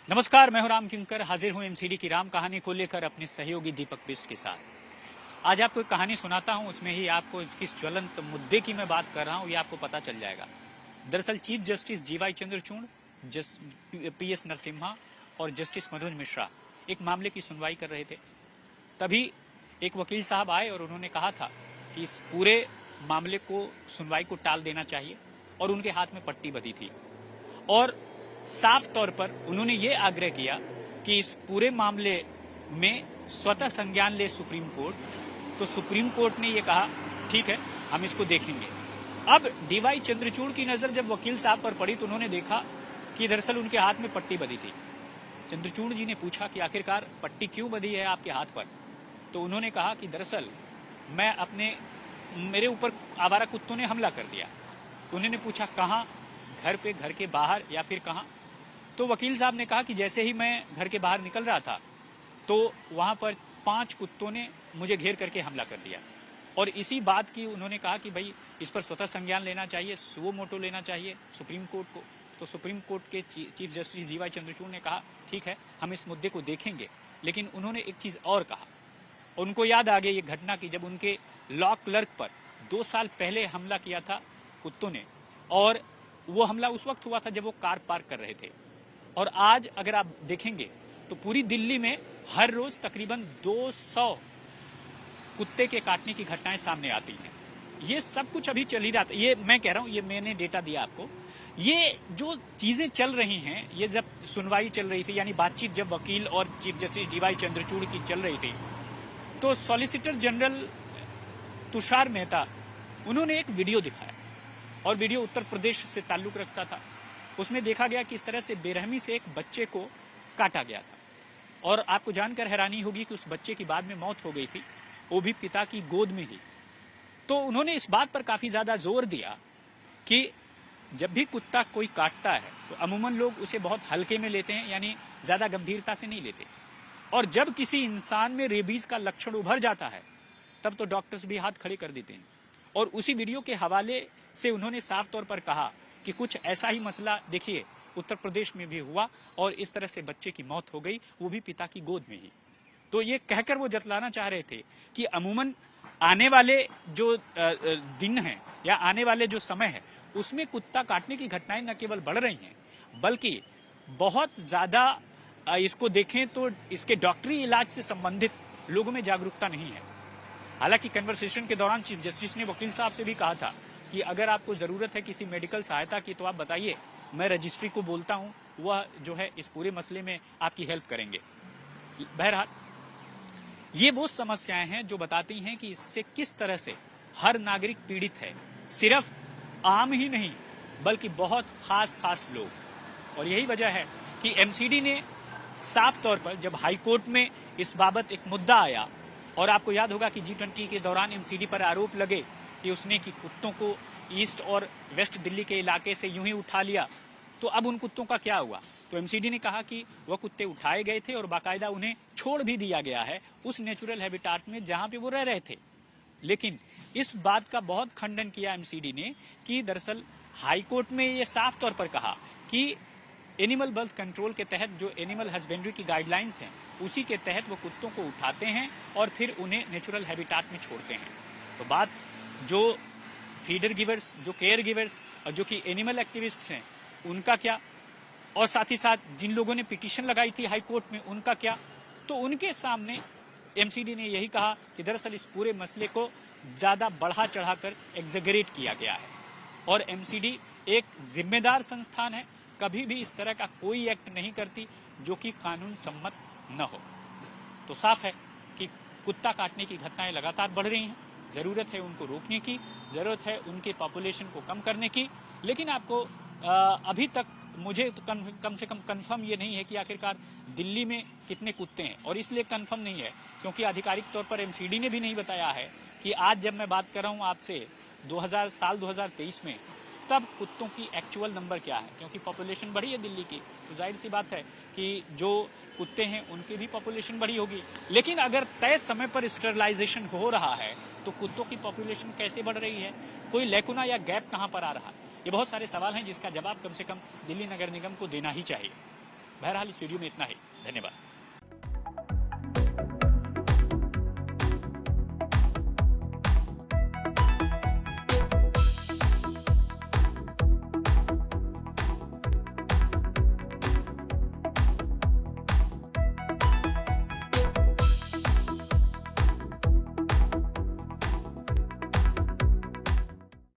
नमस्कार, मैं हूं राम किंकर, हाजिर हूं एमसीडी की राम कहानी को लेकर अपने सहयोगी दीपक बिष्ट के साथ। आज आपको एक कहानी सुनाता हूं, उसमें ही आपको किस ज्वलंत मुद्दे की मैं बात कर रहा हूं ये आपको पता चल जाएगा। दरअसल chief justice G Y Chandrachud, P S Narasimha और जस्टिस मधुर मिश्रा एक मामले की सुनवाई कर रहे थे। तभी एक वकील साहब आए और उन्होंने कहा था कि इस पूरे मामले को, सुनवाई को टाल देना चाहिए, और उनके हाथ में पट्टी बंधी थी और साफ तौर पर उन्होंने ये आग्रह किया कि इस पूरे मामले में स्वतः संज्ञान ले सुप्रीम कोर्ट। तो सुप्रीम कोर्ट ने ये कहा ठीक है, हम इसको देखेंगे। अब डीवाई चंद्रचूड़ की नजर जब वकील साहब पर पड़ी तो उन्होंने देखा कि दरअसल उनके हाथ में पट्टी बंधी थी। चंद्रचूड़ जी ने पूछा कि आखिरकार पट्टी क्यों बंधी है आपके हाथ पर? तो उन्होंने कहा कि दरअसल मेरे ऊपर आवारा कुत्तों ने हमला कर दिया। उन्होंने पूछा कहाँ, घर पे, घर के बाहर या फिर कहाँ? तो वकील साहब ने कहा कि जैसे ही मैं घर के बाहर निकल रहा था तो वहां पर 5 कुत्तों ने मुझे घेर करके हमला कर दिया। और इसी बात की उन्होंने कहा कि भाई इस पर स्वतः संज्ञान लेना चाहिए, सुओ मोटो लेना चाहिए सुप्रीम कोर्ट को। तो सुप्रीम कोर्ट के चीफ जस्टिस जीवाई चंद्रचूड़ ने कहा ठीक है, हम इस मुद्दे को देखेंगे। लेकिन उन्होंने एक चीज और कहा। उनको याद आ गई ये घटना की जब उनके लॉ क्लर्क पर 2 साल पहले हमला किया था कुत्तों ने, और वो हमला उस वक्त हुआ था जब वो कार पार्क कर रहे थे। और आज अगर आप देखेंगे तो पूरी दिल्ली में हर रोज तकरीबन 200 कुत्ते के काटने की घटनाएं सामने आती हैं। ये सब कुछ अभी चल ही रहा था, ये मैं कह रहा हूं, ये मैंने डेटा दिया आपको। ये जो चीजें चल रही हैं, ये जब सुनवाई चल रही थी, यानी बातचीत जब वकील और चीफ जस्टिस डीवाई चंद्रचूड़ की चल रही थी, तो सॉलिसिटर जनरल तुषार मेहता, उन्होंने एक वीडियो दिखाया और वीडियो उत्तर प्रदेश से ताल्लुक रखता था। उसमें देखा गया कि इस तरह से बेरहमी से एक बच्चे को काटा गया था। और आपको जानकर हैरानी होगी कि उस बच्चे की बाद में मौत हो गई थी, वो भी पिता की गोद में ही। तो उन्होंने इस बात पर काफी ज्यादा जोर दिया कि जब भी कुत्ता कोई काटता है तो अमूमन लोग उसे बहुत हल्के में लेते हैं, यानी ज्यादा गंभीरता से नहीं लेते। और जब किसी इंसान में रेबीज का लक्षण उभर जाता है तब तो डॉक्टर्स भी हाथ खड़े कर देते हैं। और उसी वीडियो के हवाले से उन्होंने साफ तौर पर कहा कि कुछ ऐसा ही मसला देखिए उत्तर प्रदेश में भी हुआ और इस तरह से बच्चे की मौत हो गई, वो भी पिता की गोद में ही। तो ये कहकर वो जतलाना चाह रहे थे कि अमूमन आने वाले जो दिन हैं या आने वाले जो समय है उसमें कुत्ता काटने की घटनाएं न केवल बढ़ रही हैं बल्कि बहुत ज्यादा इसको देखें तो इसके डॉक्टरी इलाज से संबंधित लोगों में जागरूकता नहीं है। हालांकि कन्वर्सेशन के दौरान चीफ जस्टिस ने वकील साहब से भी कहा था कि अगर आपको जरूरत है किसी मेडिकल सहायता की तो आप बताइए, मैं रजिस्ट्री को बोलता हूं, वह जो है इस पूरे मसले में आपकी हेल्प करेंगे। बहरहाल ये वो समस्याएं हैं जो बताती हैं कि इससे किस तरह से हर नागरिक पीड़ित है, सिर्फ आम ही नहीं बल्कि बहुत खास लोग। और यही वजह है कि एमसीडी ने साफ तौर पर जब हाईकोर्ट में इस बाबत एक मुद्दा आया, और आपको याद होगा कि G20 के दौरान एमसीडी पर आरोप लगे कि उसने कि कुत्तों को ईस्ट और वेस्ट दिल्ली के इलाके से यूं ही उठा लिया, तो अब उन कुत्तों का क्या हुआ? तो एमसीडी ने कहा कि वह कुत्ते उठाए गए थे और बाकायदा उन्हें छोड़ भी दिया गया है उस नेचुरल हैबिटाट में जहां पे वो रह रहे थे। लेकिन इस बात का बहुत खंडन किया एमसीडी ने कि दरअसल हाईकोर्ट में ये साफ तौर पर कहा कि एनिमल बर्थ कंट्रोल के तहत जो एनिमल हस्बेंड्री की गाइडलाइंस हैं उसी के तहत वो कुत्तों को उठाते हैं और फिर उन्हें नेचुरल हैबिटाट में छोड़ते हैं। तो बात जो फीडर गिवर्स, जो केयर गिवर्स और जो कि एनिमल एक्टिविस्ट हैं उनका क्या, और साथ ही साथ जिन लोगों ने पिटीशन लगाई थी हाई कोर्ट में उनका क्या? तो उनके सामने एमसीडी ने यही कहा कि दरअसल इस पूरे मसले को ज्यादा बढ़ा चढ़ाकर एग्जेगरेट किया गया है और एमसीडी एक जिम्मेदार संस्थान है, कभी भी इस तरह का कोई एक्ट नहीं करती जो कि कानून सम्मत न हो। तो साफ है कि कुत्ता काटने की घटनाएं लगातार बढ़ रही हैं, जरूरत है उनको रोकने की, जरूरत है उनके पॉपुलेशन को कम करने की। लेकिन आपको अभी तक मुझे तो कम से कम कंफर्म ये नहीं है कि आखिरकार दिल्ली में कितने कुत्ते हैं, और इसलिए कंफर्म नहीं है क्योंकि आधिकारिक तौर पर एमसीडी ने भी नहीं बताया है कि आज जब मैं बात कर रहा हूं आपसे 2023 में, तब कुत्तों की एक्चुअल नंबर क्या है, क्योंकि पॉपुलेशन बढ़ी है दिल्ली की, तो जाहिर सी बात है कि जो कुत्ते हैं उनकी भी पॉपुलेशन बढ़ी होगी। लेकिन अगर तय समय पर स्टरलाइजेशन हो रहा है तो कुत्तों की पॉपुलेशन कैसे बढ़ रही है, कोई लैकुना या गैप कहां पर आ रहा है? ये बहुत सारे सवाल हैं जिसका जवाब कम से कम दिल्ली नगर निगम को देना ही चाहिए। बहरहाल इस वीडियो में इतना ही। धन्यवाद।